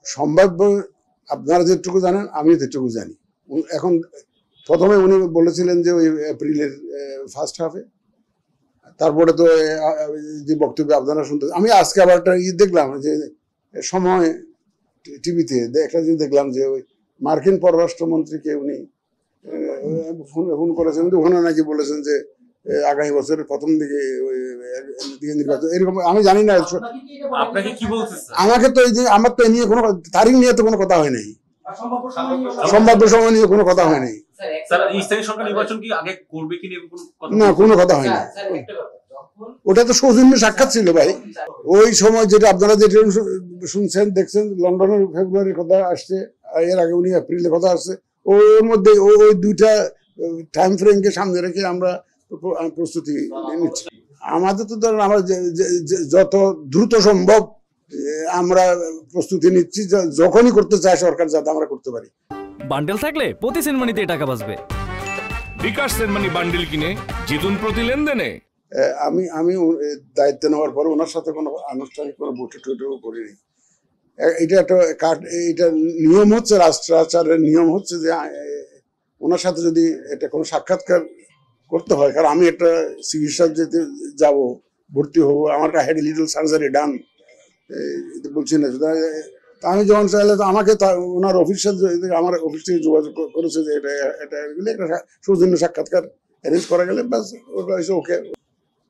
সম্ভাব্য আপনারা যেটুকু জানেন আমি যেটুকু জানি। এখন প্রথমে উনি বলেছিলেন যে ওই এপ্রিলের ফার্স্ট হাফে, তারপরে তো যে বক্তব্য আপনারা শুনতে, আমি আজকে আবার একটা দেখলাম যে সময় টিভিতে একটা জিনিস দেখলাম যে ওই মার্কিন পররাষ্ট্রমন্ত্রীকে উনি ফোন করেছেন, ওখানে নাকি বলেছেন যে আগামী বছরের প্রথম দিকে নির্বাচন এরকম। আমি জানি না আপনাকে কি বলছে আমাকে, তো এই যে আমার তো নিয়ে কোনো তারিখ নিয়ে তো কোনো কথা হয় নাই, সম্ভাব্য সময় নিয়ে কোনো কথা হয় নাই। স্থানীয় সরকার নির্বাচন কি আগে করবে কি না, কোনো কথা হয় না। ওটা তো সৌজন্য সাক্ষাৎ ছিল ভাই। ওই সময় যেটা আপনারা যেটা শুনছেন দেখছেন, লন্ডনের ফেব্রুয়ারির কথা আসছে, এর আগে উনি এপ্রিলের কথা আসছে। ওর মধ্যে ওই দুইটা টাইম ফ্রেমকে সামনে রেখে আমরা প্রস্তুতি নিচ্ছি। আমাদের তো ধরেন আমরা যত দ্রুত সম্ভব আমরা প্রস্তুতি নিচ্ছি, যখনই করতে চায় সরকার যাতে আমরা করতে পারি। বান্ডেল থাকলে প্রতি সেনমানিতে টাকা বাঁচবে। বিকাশ সেনমানি বান্ডেল কিনে জিতুন প্রতি লেনদেনে। আমি দায়িত্ব নেওয়ার পরে ওনার সাথে কোনো আনুষ্ঠানিক কোনো বৈঠক টৈঠকও করিনি। এটা একটা এটা নিয়ম হচ্ছে, রাষ্ট্রাচারের নিয়ম হচ্ছে যে ওনার সাথে যদি এটা কোনো সাক্ষাৎকার করতে হয়, কারণ আমি একটা চিকিৎসা যেতে যাব, ভর্তি হবো, আমার হেড লিটল সার্জারি ডান বলছি না, আমি যখন চাইলে তো আমাকে ওনার আমার অফিস থেকে যোগাযোগ করেছে যে এটা একটা সৌজন্য সাক্ষাৎকার অ্যারেঞ্জ করা গেলে ব্যাস ওটা হচ্ছে ওকে।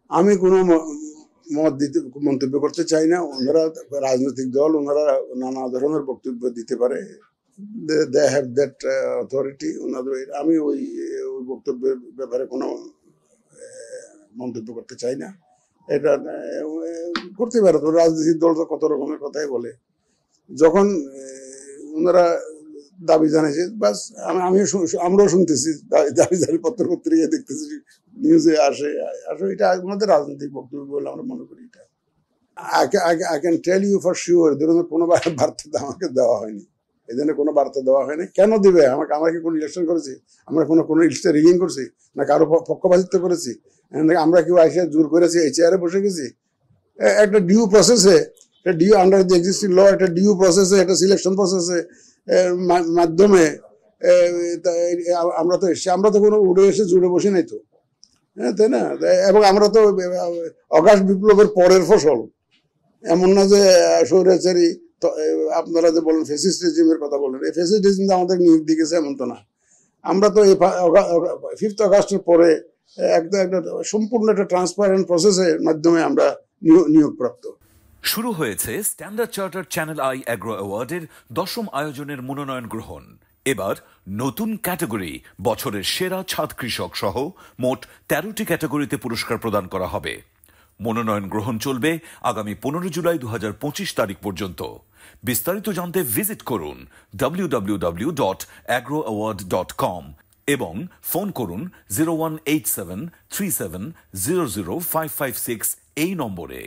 আমি কোনো মন্তব্য করতে চাই না। ওনারা রাজনৈতিক দল, ওনারা নানা ধরনের বক্তব্য দিতে পারে, দে হ্যাভ দ্যাট অথরিটি ওনাদের। আমি ওই বক্তব্যের ব্যাপারে কোনো মন্তব্য করতে চাই না। এটা করতে পারে তো, রাজনৈতিক দল তো কত রকমের কথাই বলে। যখন ওনারা দাবি জানাইছে বাস আমরাও শুনতেছি, দাবি জানি পত্রিকায় দেখতেছি, নিউজে আসে। এটা ওনাদের রাজনৈতিক বক্তব্য বলে আমরা মনে করি। এটা I can tell you for sure, এই ধরনের কোনো বার্তা আমাকে দেওয়া হয়নি, এই ধরনের কোনো বার্তা দেওয়া হয়নি। কেন দিবে আমাকে? আমরা কি কোনো ইলেকশন করেছি? আমরা কোনো ইলেকশন রিগিং করছি? না কারো পক্ষপাতিত্ব করেছি? আমরা কেউ এসে জোর করেছি এই চেয়ারে বসে গেছি? একটা ডিউ প্রসেসে, আন্ডার দি এক্সিস্টিং ল, একটা ডিউ প্রসেসে, একটা সিলেকশন প্রসেসে মাধ্যমে আমরা তো এসছি। আমরা তো কোনো উড়ে এসে জুড়ে বসে নাই তো, হ্যাঁ, তাই না? এবং আমরা তো অগাস্ট বিপ্লবের পরের ফসল, এমন না যে স্বৈরাচারী। আপনারা যে বলেন ফ্যাসিস্ট রেজিমের কথা বলেন, এই ফ্যাসিস্ট রেজিম আমাদের নিয়োগ দিয়েছে এমন তো না। আমরা তো এই 5 আগস্টের পরে একটা সম্পূর্ণ একটা ট্রান্সপারেন্ট প্রসেসের মাধ্যমে আমরা নিয়োগপ্রাপ্ত। শুরু হয়েছে Standard Charter Channel I Agro অ্যাওয়ার্ডের 10ম আয়োজনের মনোনয়ন গ্রহণ। এবার নতুন ক্যাটাগরি বছরের সেরা ছাদ কৃষক সহ মোট 13টি ক্যাটাগরিতে পুরস্কার প্রদান করা হবে। মনোনয়ন গ্রহণ চলবে আগামী 15 জুলাই 2025 তারিখ পর্যন্ত। বিস্তারিত জানতে ভিজিট করুন www.agroaward.com এবং ফোন করুন 018737000556 এই নম্বরে।